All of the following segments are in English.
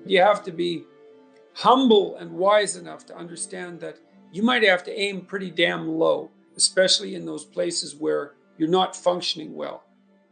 You have to be humble and wise enough to understand that you might have to aim pretty damn low, especially in those places where you're not functioning well.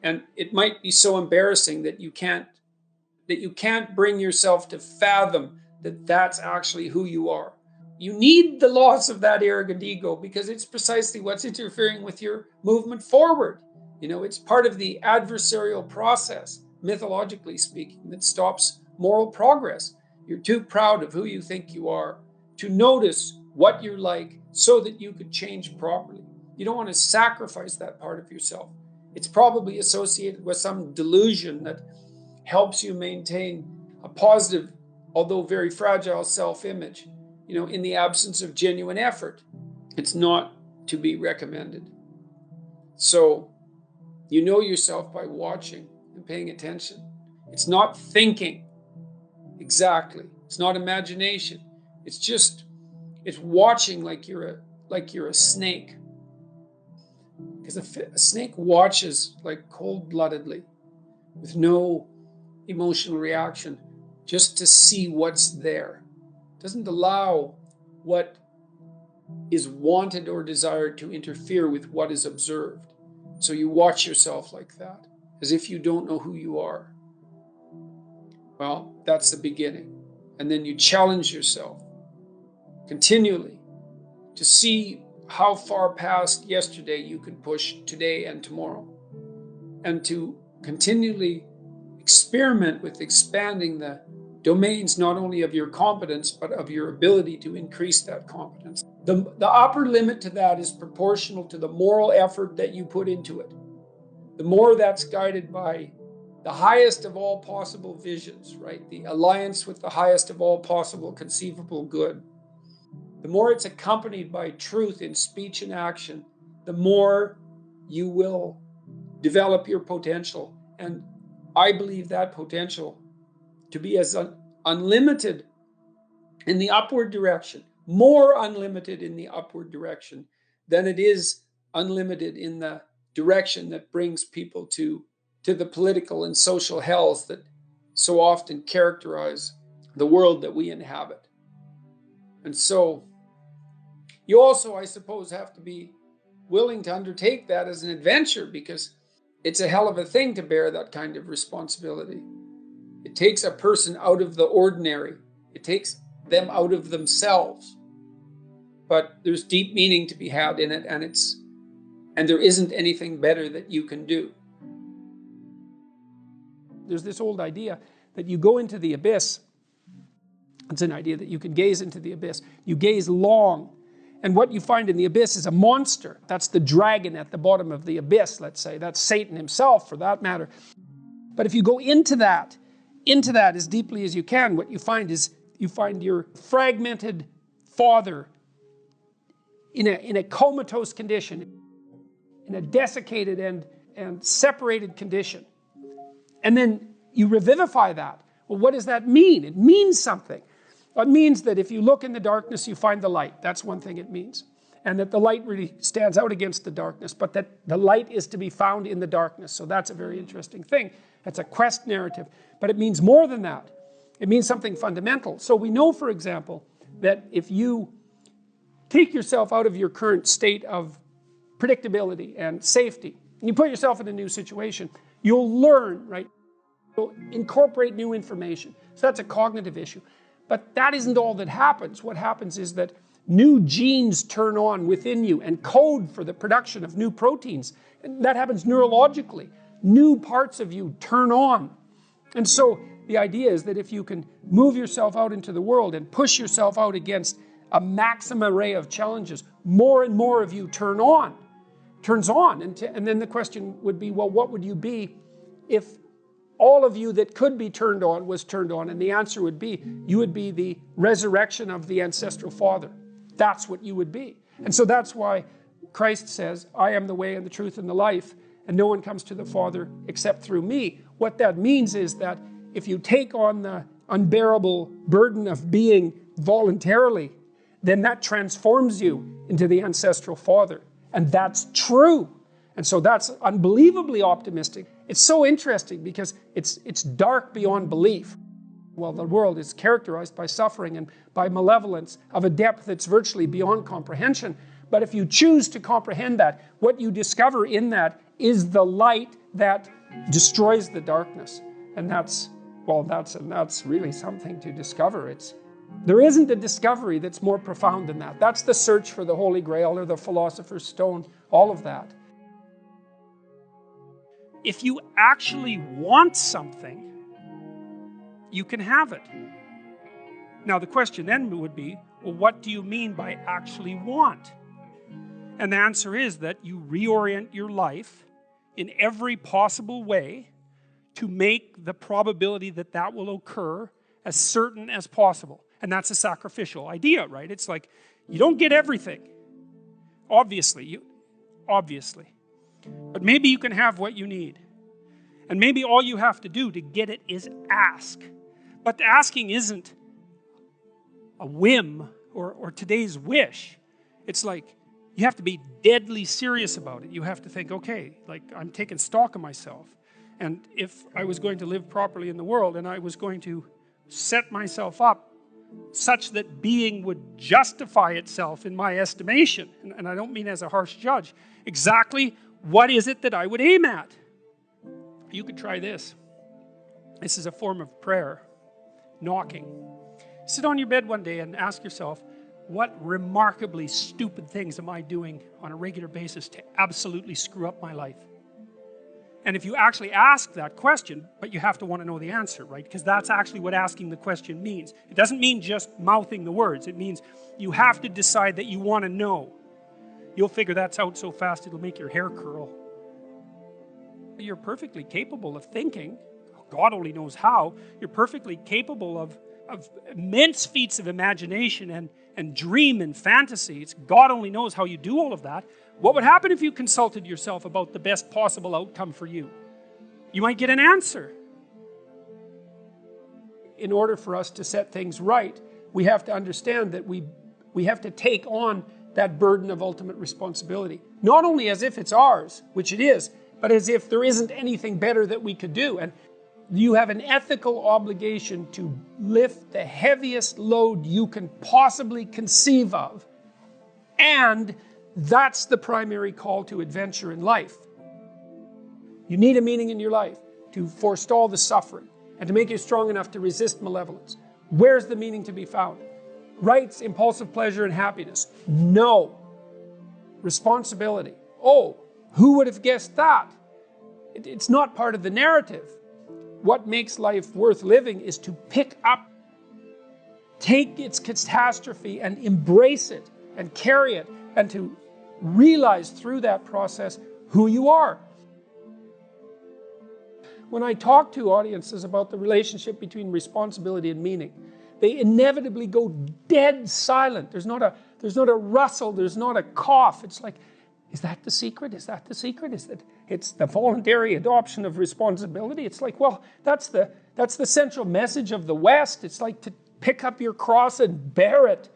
And it might be so embarrassing that you can't bring yourself to fathom that that's actually who you are. You need the loss of that arrogant ego because it's precisely what's interfering with your movement forward. It's part of the adversarial process, mythologically speaking, that stops moral progress. You're too proud of who you think you are to notice what you're like so that you could change properly. You don't want to sacrifice that part of yourself. It's probably associated with some delusion that helps you maintain a positive, although very fragile self-image, in the absence of genuine effort. It's not to be recommended. So, you know yourself by watching and paying attention. It's not thinking exactly. It's not imagination. It's watching like you're a snake. Because a snake watches like cold-bloodedly with no emotional reaction, just to see what's there. It doesn't allow what is wanted or desired to interfere with what is observed. So you watch yourself like that, as if you don't know who you are. Well, that's the beginning. And then you challenge yourself continually to see how far past yesterday you can push today and tomorrow, and to continually experiment with expanding the domains not only of your competence, but of your ability to increase that competence. The upper limit to that is proportional to the moral effort that you put into it. The more that's guided by the highest of all possible visions, right? The alliance with the highest of all possible conceivable good. The more it's accompanied by truth in speech and action, the more you will develop your potential. And I believe that potential to be as unlimited in the upward direction, more unlimited in the upward direction than it is unlimited in the direction that brings people to the political and social hells that so often characterize the world that we inhabit. And so you also, I suppose, have to be willing to undertake that as an adventure, because it's a hell of a thing to bear that kind of responsibility. It takes a person out of the ordinary. It takes them out of themselves. But there's deep meaning to be had in it, and there isn't anything better that you can do. There's this old idea that you go into the abyss. It's an idea that you can gaze into the abyss. You gaze long, and what you find in the abyss is a monster. That's the dragon at the bottom of the abyss, let's say. That's Satan himself, for that matter. But if you go into that as deeply as you can, what you find is you find your fragmented father in a comatose condition, in a desiccated and separated condition. And then you revivify that. Well, what does that mean? It means something. It means that if you look in the darkness, you find the light. That's one thing it means. And that the light really stands out against the darkness, but that the light is to be found in the darkness. So that's a very interesting thing. That's a quest narrative. But it means more than that. It means something fundamental. So we know, for example, that if you take yourself out of your current state of predictability and safety, and you put yourself in a new situation, you'll learn, right? You'll incorporate new information. So that's a cognitive issue. But that isn't all that happens. What happens is that new genes turn on within you and code for the production of new proteins. And that happens neurologically. New parts of you turn on. And so the idea is that if you can move yourself out into the world and push yourself out against a maximum array of challenges, more and more of you turns on. And then the question would be, well, what would you be if all of you that could be turned on was turned on? And the answer would be, you would be the resurrection of the ancestral father. That's what you would be. And so that's why Christ says, I am the way and the truth and the life, and no one comes to the Father except through me. What that means is that if you take on the unbearable burden of being voluntarily, then that transforms you into the ancestral father. And that's true. And so that's unbelievably optimistic. It's so interesting because it's dark beyond belief. Well, the world is characterized by suffering and by malevolence of a depth that's virtually beyond comprehension. But if you choose to comprehend that, what you discover in that is the light that destroys the darkness. And that's really something to discover. There isn't a discovery that's more profound than that. That's the search for the Holy Grail or the Philosopher's Stone, all of that. If you actually want something, you can have it. Now the question then would be, well, what do you mean by actually want? And the answer is that you reorient your life in every possible way to make the probability that that will occur as certain as possible. And that's a sacrificial idea, right? It's like, you don't get everything. Obviously. But maybe you can have what you need. And maybe all you have to do to get it is ask. But asking isn't a whim or today's wish. It's like, you have to be deadly serious about it. You have to think, okay, like I'm taking stock of myself. And if I was going to live properly in the world and I was going to set myself up such that being would justify itself in my estimation, and I don't mean as a harsh judge, exactly what is it that I would aim at? You could try this. This is a form of prayer, knocking. Sit on your bed one day and ask yourself, what remarkably stupid things am I doing on a regular basis to absolutely screw up my life? And if you actually ask that question, but you have to want to know the answer, right? Because that's actually what asking the question means. It doesn't mean just mouthing the words. It means you have to decide that you want to know. You'll figure that's out so fast it'll make your hair curl. You're perfectly capable of thinking. God only knows how. You're perfectly capable of immense feats of imagination and dream and fantasy. It's God only knows how you do all of that. What would happen if you consulted yourself about the best possible outcome for you? You might get an answer. In order for us to set things right, we have to understand that we have to take on that burden of ultimate responsibility. Not only as if it's ours, which it is, but as if there isn't anything better that we could do. And you have an ethical obligation to lift the heaviest load you can possibly conceive of. And that's the primary call to adventure in life. You need a meaning in your life to forestall the suffering and to make you strong enough to resist malevolence. Where's the meaning to be found? Rights, impulsive pleasure, and happiness? No. Responsibility? Oh, who would have guessed that? It's not part of the narrative. What makes life worth living is to pick up, take its catastrophe and embrace it and carry it and to realize through that process who you are. When I talk to audiences about the relationship between responsibility and meaning, they inevitably go dead silent. There's not a rustle, there's not a cough. It's like, is that the secret? Is that the secret? It's the voluntary adoption of responsibility? It's like, well, that's the central message of the West. It's like to pick up your cross and bear it.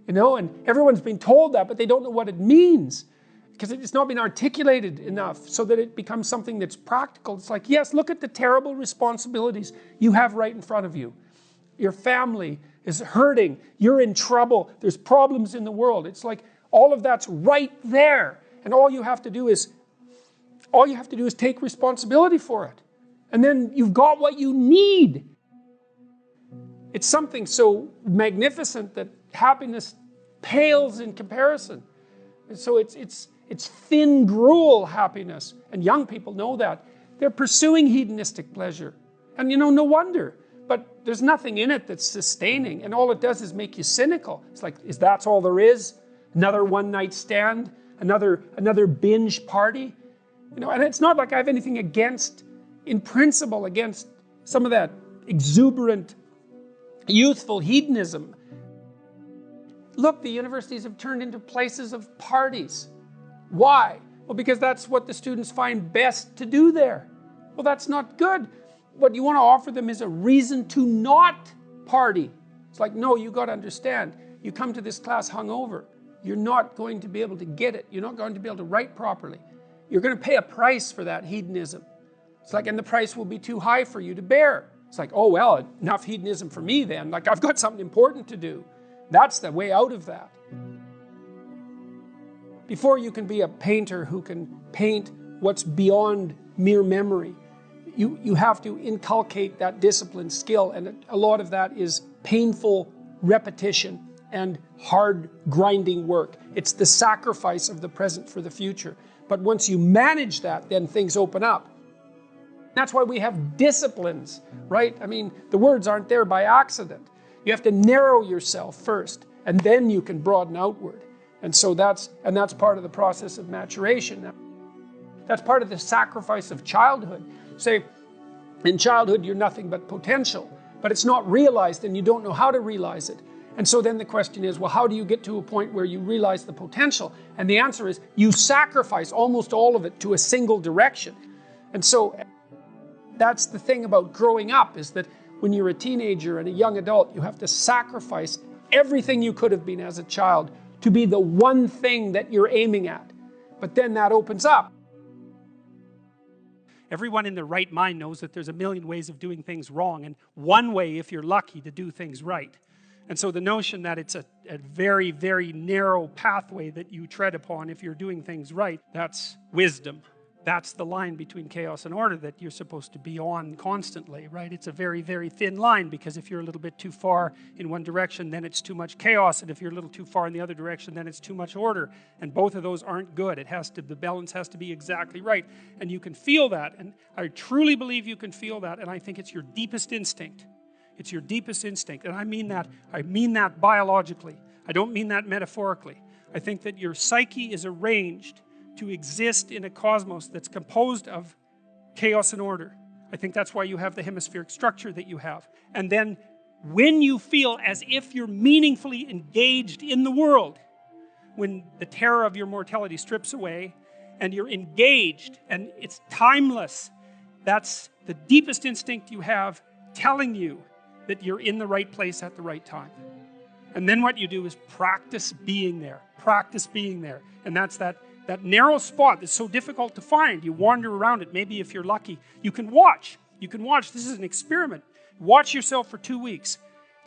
And everyone's been told that, but they don't know what it means because it's not been articulated enough so that it becomes something that's practical. It's like, yes, look at the terrible responsibilities you have right in front of you. Your family is hurting. You're in trouble. There's problems in the world. It's like all of that's right there. And all you have to do is take responsibility for it. And then you've got what you need. It's something so magnificent that happiness pales in comparison. And so it's thin gruel happiness. And young people know that. They're pursuing hedonistic pleasure. And no wonder. But there's nothing in it that's sustaining. And all it does is make you cynical. It's like, is that all there is? Another one-night stand? Another binge party? And it's not like I have anything in principle, against some of that exuberant, youthful hedonism. Look, the universities have turned into places of parties. Why? Well, because that's what the students find best to do there. Well, that's not good. What you want to offer them is a reason to not party. It's like, no, you got to understand. You come to this class hungover. You're not going to be able to get it. You're not going to be able to write properly. You're going to pay a price for that hedonism. It's like, and the price will be too high for you to bear. It's like, oh, well, enough hedonism for me then. Like, I've got something important to do. That's the way out of that. Before you can be a painter who can paint what's beyond mere memory, you have to inculcate that discipline, skill, and a lot of that is painful repetition and hard grinding work. It's the sacrifice of the present for the future. But once you manage that, then things open up. That's why we have disciplines, right? I mean, the words aren't there by accident. You have to narrow yourself first, and then you can broaden outward. And so that's part of the process of maturation. That's part of the sacrifice of childhood. Say, in childhood, you're nothing but potential, but it's not realized and you don't know how to realize it. And so then the question is, well, how do you get to a point where you realize the potential? And the answer is, you sacrifice almost all of it to a single direction. And so that's the thing about growing up, is that when you're a teenager and a young adult, you have to sacrifice everything you could have been as a child to be the one thing that you're aiming at. But then that opens up. Everyone in their right mind knows that there's a million ways of doing things wrong, and one way, if you're lucky, to do things right. And so the notion that it's a very, very narrow pathway that you tread upon if you're doing things right, that's wisdom. That's the line between chaos and order that you're supposed to be on constantly, right? It's a very, very thin line, because if you're a little bit too far in one direction, then it's too much chaos, and if you're a little too far in the other direction, then it's too much order. And both of those aren't good. The balance has to be exactly right. And you can feel that, and I truly believe you can feel that, and I think it's your deepest instinct. It's your deepest instinct, and I mean that biologically. I don't mean that metaphorically. I think that your psyche is arranged to exist in a cosmos that's composed of chaos and order. I think that's why you have the hemispheric structure that you have. And then when you feel as if you're meaningfully engaged in the world, when the terror of your mortality strips away and you're engaged and it's timeless, that's the deepest instinct you have telling you that you're in the right place at the right time. And then what you do is practice being there. Practice being there. And that's that narrow spot that's so difficult to find. You wander around it. Maybe if you're lucky, you can watch. You can watch. This is an experiment. Watch yourself for 2 weeks.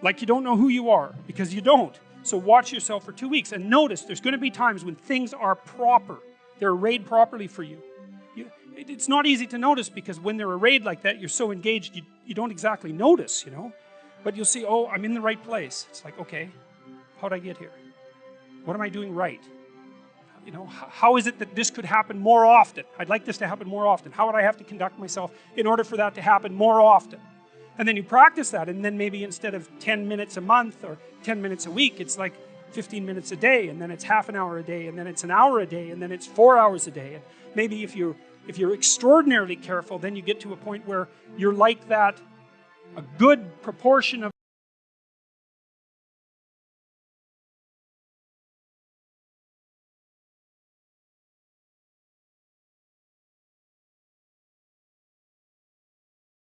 Like you don't know who you are, because you don't. So watch yourself for 2 weeks and notice there's going to be times when things are proper. They're arrayed properly for you. It's not easy to notice, because when they're arrayed like that, you're so engaged, you don't exactly notice, you know. But you'll see, oh, I'm in the right place. It's like, okay, how'd I get here? What am I doing right? You know, how is it that this could happen more often? I'd like this to happen more often. How would I have to conduct myself in order for that to happen more often? And then you practice that, and then maybe instead of 10 minutes a month or 10 minutes a week, it's like 15 minutes a day, and then it's half an hour a day, and then it's an hour a day, and then it's 4 hours a day. And maybe if you're extraordinarily careful, then you get to a point where you're like that, a good proportion of